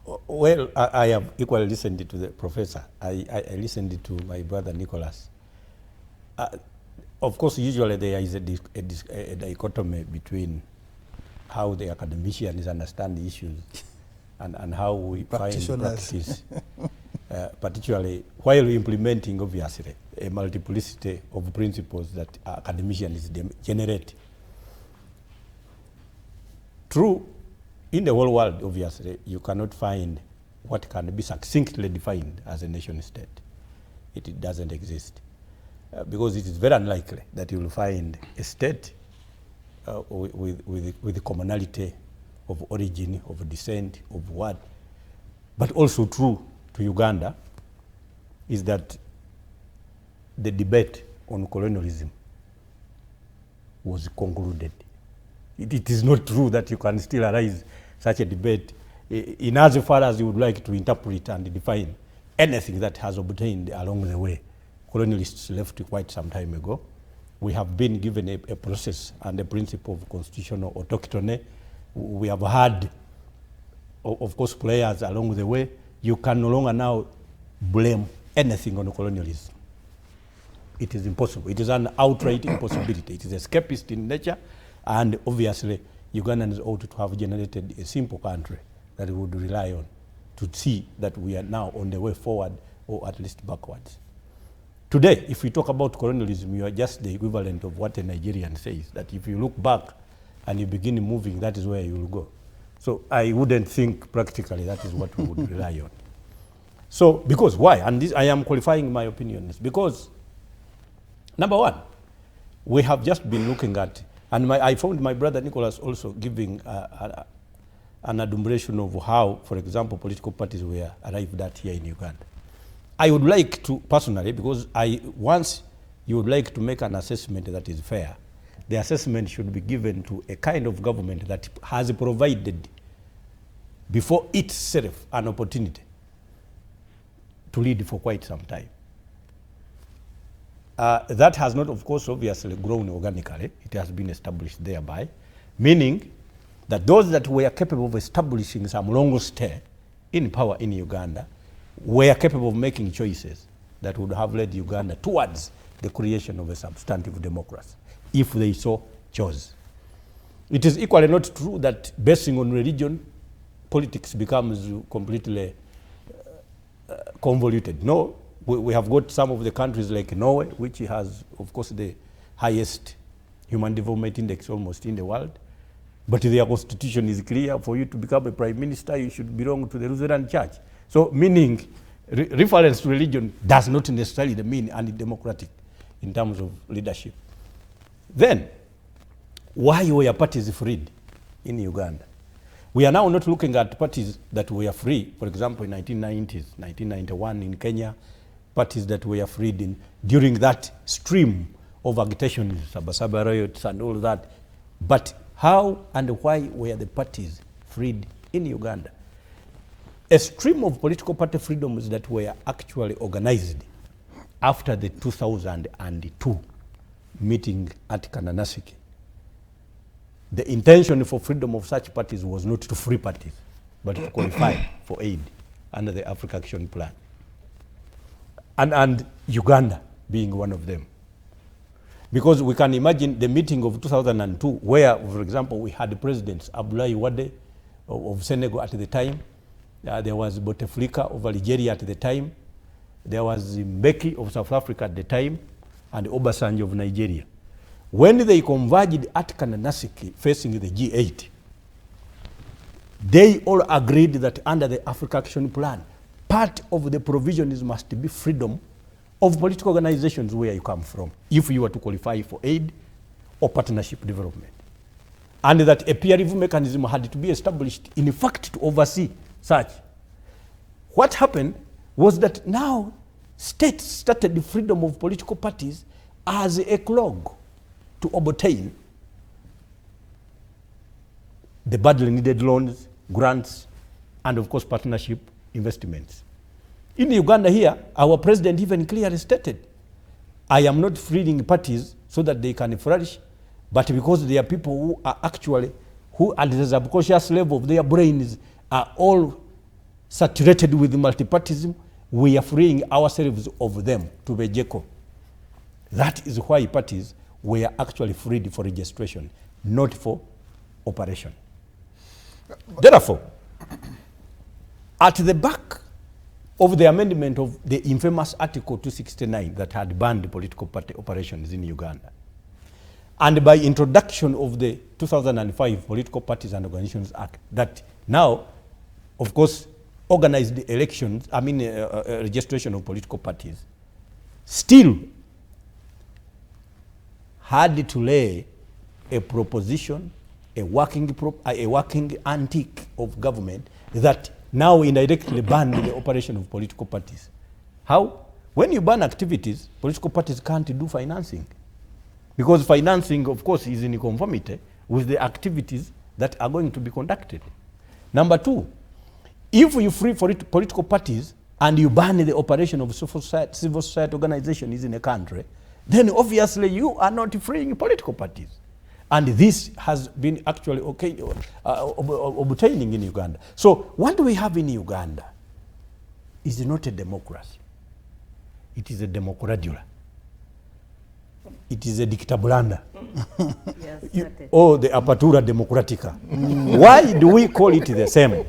Well, I have equally listened to the professor. I listened to my brother Nicholas. Of course, usually there is a dichotomy between how the academicians understand the issues and how we find the practice, particularly while implementing, obviously, a multiplicity of principles that academicians generate. True, in the whole world, obviously, you cannot find what can be succinctly defined as a nation state. It doesn't exist. Because it is very unlikely that you will find a state with the commonality of origin, of descent, of what. But also true to Uganda is that the debate on colonialism was concluded. It is not true that you can still arise such a debate in as far as you would like to interpret and define anything that has obtained along the way. Colonialists left quite some time ago. We have been given a process and a principle of constitutional autochthony. We have had, of course, players along the way. You can no longer now blame anything on colonialism. It is impossible. It is an outright impossibility. It is escapist in nature, and obviously Ugandans ought to have generated a simple country that we would rely on to see that we are now on the way forward, or at least backwards. Today, if we talk about colonialism, you are just the equivalent of what a Nigerian says, that if you look back and you begin moving, that is where you will go. So I wouldn't think practically that is what we would rely on. So, because why? And this, I am qualifying my opinions, because number one, we have just been looking at, and I found my brother Nicholas also giving an adumbration of how, for example, political parties were arrived at here in Uganda. I would like to, personally, because once you would like to make an assessment that is fair, the assessment should be given to a kind of government that has provided before itself an opportunity to lead for quite some time. That has not, of course, obviously grown organically. It has been established thereby, meaning that those that were capable of establishing some long stay in power in Uganda were capable of making choices that would have led Uganda towards the creation of a substantive democracy, if they so chose. It is equally not true that basing on religion, politics becomes completely convoluted. No, we have got some of the countries like Norway, which has, of course, the highest human development index almost in the world, but their constitution is clear. For you to become a prime minister, you should belong to the Lutheran Church. So, meaning, reference to religion does not necessarily mean anti-democratic in terms of leadership. Then, why were parties freed in Uganda? We are now not looking at parties that were free, for example, in 1990s, 1991 in Kenya, parties that were freed during that stream of agitation, Sabasaba riots and all that. But how and why were the parties freed in Uganda? A stream of political party freedoms that were actually organized after the 2002 meeting at Kananasiki. The intention for freedom of such parties was not to free parties, but to qualify for aid under the Africa Action Plan. And Uganda being one of them. Because we can imagine the meeting of 2002 where, for example, we had Presidents Abdoulaye Wade of Senegal at the time, there was Bouteflika of Algeria at the time, there was Mbeki of South Africa at the time, and Obasanjo of Nigeria. When they converged at Kananasiki facing the G8, they all agreed that under the Africa Action Plan, part of the provisions must be freedom of political organizations where you come from, if you were to qualify for aid or partnership development. And that a peer review mechanism had to be established, in fact, to oversee such. What happened was that now states started the freedom of political parties as a clog to obtain the badly needed loans, grants, and of course partnership investments. In Uganda here, our president even clearly stated, I am not freeing parties so that they can flourish, but because there are people who are actually, who at the subconscious level of their brains are all saturated with multipartism, we are freeing ourselves of them to be Jeko. That is why parties were actually freed for registration, not for operation. Therefore, at the back of the amendment of the infamous Article 269 that had banned political party operations in Uganda, and by introduction of the 2005 Political Parties and Organizations Act, that now, of course, organized elections, registration of political parties, still had to lay a proposition, a working antique of government that now indirectly banned the operation of political parties. How? When you ban activities, political parties can't do financing. Because financing, of course, is in conformity with the activities that are going to be conducted. Number two, if you free for political parties and you ban the operation of civil society organizations in a country, then obviously you are not freeing political parties. And this has been actually obtaining in Uganda. So what we have in Uganda is not a democracy. It is a democratura. It is a dictablanda. Yes, or the apertura democratica. Why do we call it the same?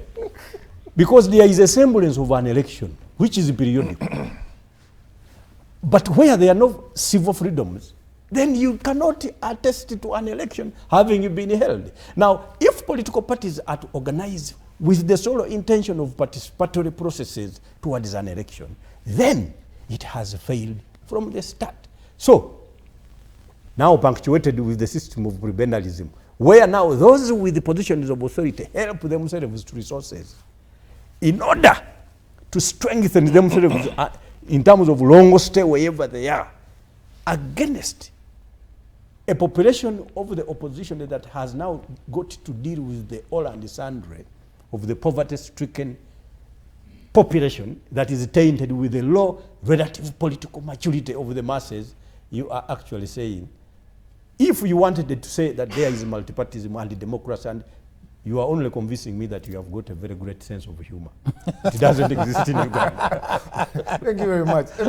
Because there is a semblance of an election, which is periodic. But where there are no civil freedoms, then you cannot attest to an election having been held. Now, if political parties are to organize with the sole intention of participatory processes towards an election, then it has failed from the start. So, now punctuated with the system of prebendalism, where now those with the positions of authority help themselves to resources in order to strengthen themselves in terms of long stay wherever they are, against a population of the opposition that has now got to deal with the all and sundry of the poverty-stricken population that is tainted with the low relative political maturity of the masses. You are actually saying, if you wanted to say that there is multipartism and democracy, and you are only convincing me that you have got a very great sense of humor. It doesn't exist in Uganda. Thank you very much.